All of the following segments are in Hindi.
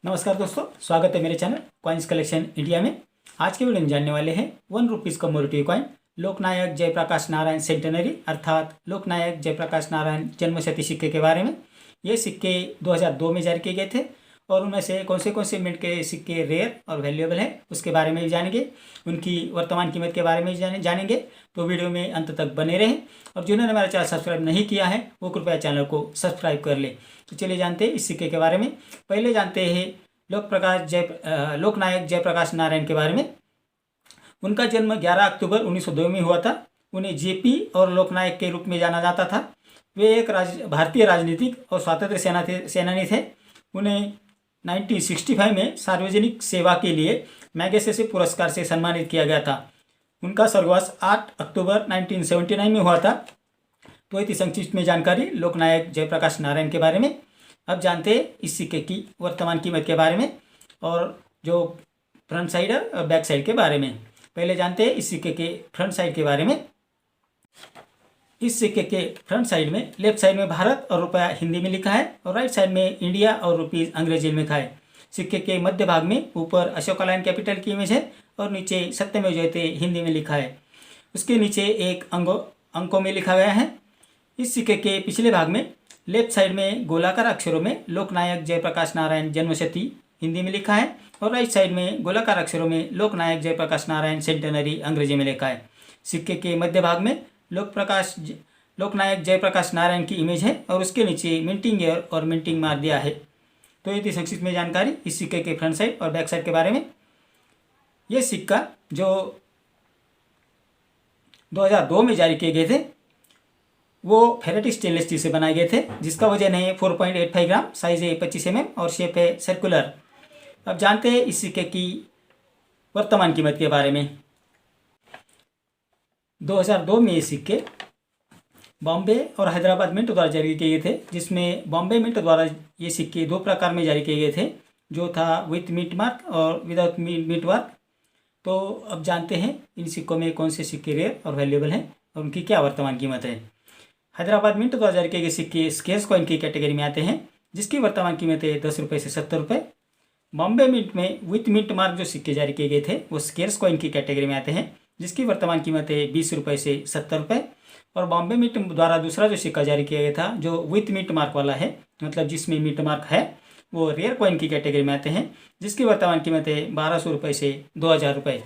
नमस्कार दोस्तों, स्वागत है मेरे चैनल कॉइन्स कलेक्शन इंडिया में। आज के वीडियो में जानने वाले हैं 1 रुपीज़ कमोडिटी कॉइन लोकनायक जयप्रकाश नारायण सेंटेनरी अर्थात लोकनायक जयप्रकाश नारायण जन्मशती सिक्के के बारे में। ये सिक्के 2002 में जारी किए गए थे और उनमें से कौन से मिनट के सिक्के रेयर और वैल्यूएबल हैं उसके बारे में भी जानेंगे। उनकी वर्तमान कीमत के बारे में जानेंगे, तो वीडियो में अंत तक बने रहें। और जिन्होंने हमारा चैनल सब्सक्राइब नहीं किया है वो कृपया चैनल को सब्सक्राइब कर ले। तो चलिए जानते हैं इस सिक्के के बारे में। पहले जानते हैं लोकनायक जयप्रकाश नारायण के बारे में। उनका जन्म 11 अक्टूबर 1902 में हुआ था। उन्हें जेपी और लोकनायक के रूप में जाना जाता था। वे एक भारतीय राजनीतिक और स्वतंत्र सेनानी थे। उन्हें 1965 में सार्वजनिक सेवा के लिए मैगसेसे पुरस्कार से सम्मानित किया गया था। उनका स्वर्गवास 8 अक्टूबर 1979 में हुआ था। तो इतनी संक्षिप्त में जानकारी लोकनायक जयप्रकाश नारायण के बारे में। अब जानते हैं इस सिक्के की वर्तमान कीमत के बारे में और जो फ्रंट साइड और बैक साइड के बारे में। पहले जानते हैं इस सिक्के के फ्रंट साइड के बारे में। इस सिक्के के फ्रंट साइड में लेफ्ट साइड में भारत और रुपया हिंदी में लिखा है और राइट साइड में इंडिया और रुपीज़ अंग्रेजी में लिखा है। सिक्के के मध्य भाग में ऊपर अशोका लाइन कैपिटल की इमेज है और नीचे सत्यमेव जयते हिंदी में लिखा है। उसके नीचे एक अंकों में लिखा गया है। इस सिक्के के पिछले भाग में लेफ्ट साइड में गोलाकार अक्षरों में लोकनायक जयप्रकाश नारायण जन्मशती हिंदी में लिखा है और राइट साइड में गोलाकार अक्षरों में लोकनायक जयप्रकाश नारायण सेंटेनरी अंग्रेजी में लिखा है। सिक्के के मध्य भाग में लोकनायक जयप्रकाश नारायण की इमेज है और उसके नीचे मिंटिंग ईयर और मिंटिंग मार्क दिया है। तो ये थी संक्षिप्त में जानकारी इस सिक्के के फ्रंट साइड और बैक साइड के बारे में। ये सिक्का जो 2002 में जारी किए गए थे वो फेरेटिक स्टेनलेस स्टील से बनाए गए थे, जिसका वजन है 4.85 ग्राम, साइज है 25 mm और शेप है सर्कुलर। अब जानते हैं इस सिक्के की वर्तमान कीमत के बारे में। 2002 में ये सिक्के बॉम्बे और हैदराबाद मिंट द्वारा जारी किए गए थे, जिसमें बॉम्बे मिंट द्वारा ये सिक्के 2 प्रकार में जारी किए गए थे, जो था विथ मिंट मार्क और विदाउट मिंट मार्क। तो अब जानते हैं इन सिक्कों में कौन से सिक्के रेयर और वैल्यूएबल हैं और उनकी क्या वर्तमान कीमत है। हैदराबाद मिंट द्वारा जारी किए गए सिक्के स्केर्स कॉइन की कैटेगरी में आते हैं, जिसकी वर्तमान कीमत है 10 रुपये से 70 रुपये। बॉम्बे मिंट में विथ मिंट मार्क जो सिक्के जारी किए गए थे वो स्केर्स कॉइन की कैटेगरी में आते हैं, जिसकी वर्तमान कीमत है 20 रुपये से 70 रुपये। और बॉम्बे मिंट द्वारा दूसरा जो सिक्का जारी किया गया था जो विथ मिंट मार्क वाला है, मतलब जिसमें मिंट मार्क है, वो रेयर कॉइन की कैटेगरी में आते हैं, जिसकी वर्तमान कीमत है 1200 रुपये से 2000 रुपये।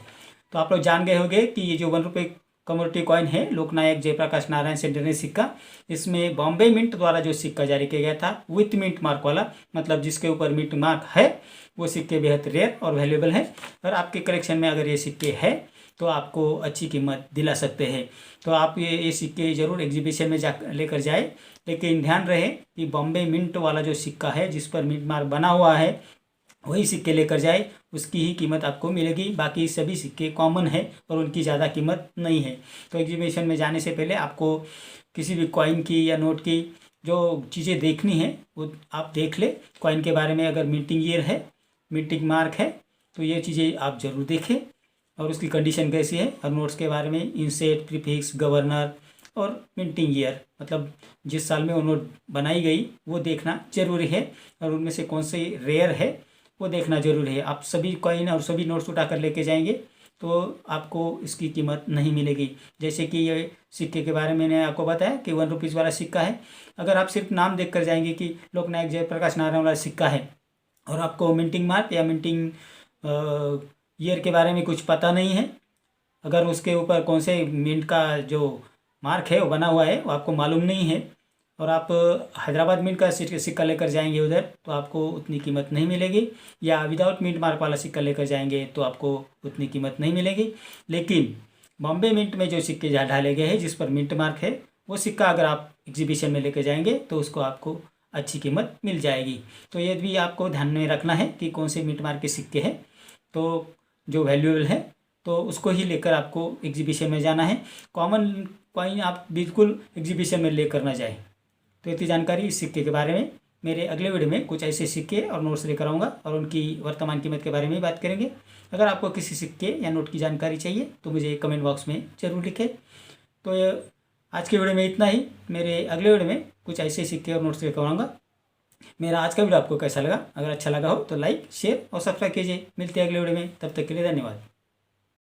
तो आप लोग जान गए होंगे कि ये जो 1 रुपये कमोडिटी कॉइन है लोकनायक जयप्रकाश नारायण सेंटेनरी सिक्का, इसमें बॉम्बे मिंट द्वारा जो सिक्का जारी किया गया था विथ मिंट मार्क वाला, मतलब जिसके ऊपर मिंट मार्क है, वो सिक्के बेहद रेयर और वैल्यूएबल है। और आपके कलेक्शन में अगर ये सिक्के है तो आपको अच्छी कीमत दिला सकते हैं। तो आप ये सिक्के ज़रूर एग्जीबिशन में जा लेकर जाए, लेकिन ध्यान रहे कि बॉम्बे मिंट वाला जो सिक्का है जिस पर मिंट मार्क बना हुआ है वही सिक्के लेकर जाए, उसकी ही कीमत आपको मिलेगी। बाकी सभी सिक्के कॉमन है और उनकी ज़्यादा कीमत नहीं है। तो एग्जीबिशन में जाने से पहले आपको किसी भी कॉइन की या नोट की जो चीज़ें देखनी है वो आप देख ले। कॉइन के बारे में अगर मिंटिंग ईयर है, मिंटिंग मार्क है, तो ये चीज़ें आप ज़रूर देखें और उसकी कंडीशन कैसी है। और नोट्स के बारे में इंसेट, प्रीफिक्स, गवर्नर और मिंटिंग ईयर, मतलब जिस साल में वो नोट बनाई गई वो देखना जरूरी है। और उनमें से कौन सी रेयर है वो देखना जरूरी है। आप सभी कॉइन और सभी नोट्स उठा कर लेके जाएंगे तो आपको इसकी कीमत नहीं मिलेगी। जैसे कि ये सिक्के के बारे में मैंने आपको बताया कि 1 रुपीज़ वाला सिक्का है। अगर आप सिर्फ नाम देख कर जाएंगे कि लोकनायक जयप्रकाश नारायण वाला सिक्का है और आपको मिंटिंग मार्क या मिंटिंग ईयर के बारे में कुछ पता नहीं है, अगर उसके ऊपर कौन से मिंट का जो मार्क है वो बना हुआ है वो आपको मालूम नहीं है, और आप हैदराबाद मिंट का सिक्का लेकर जाएंगे उधर तो आपको उतनी कीमत नहीं मिलेगी, या विदाउट मिंट मार्क वाला सिक्का लेकर जाएंगे तो आपको उतनी कीमत नहीं मिलेगी। लेकिन बॉम्बे मिंट में जो सिक्के ढाले गए हैं जिस पर मिंट मार्क है वो सिक्का अगर आप एग्जीबिशन में लेकर जाएंगे तो उसको आपको अच्छी कीमत मिल जाएगी। तो ये भी आपको ध्यान में रखना है कि कौन से मिंट मार्क के सिक्के हैं, तो जो वैल्यूएबल है तो उसको ही लेकर आपको एग्जीबिशन में जाना है। कॉमन कॉइन आप बिल्कुल एग्जीबिशन में लेकर ना जाए। तो इतनी जानकारी इस सिक्के के बारे में। मेरे अगले वीडियो में कुछ ऐसे सिक्के और नोट्स लेकर आऊँगा और उनकी वर्तमान कीमत के बारे में बात करेंगे। अगर आपको किसी सिक्के या नोट की जानकारी चाहिए तो मुझे कमेंट बॉक्स में ज़रूर लिखें। तो आज के वीडियो में इतना ही। मेरे अगले वीडियो में कुछ ऐसे सिक्के और नोट्स लेकर आऊँगा। मेरा आज का वीडियो आपको कैसा लगा? अगर अच्छा लगा हो तो लाइक, शेयर और सब्सक्राइब कीजिए। मिलते हैं अगले वीडियो में, तब तक के लिए धन्यवाद।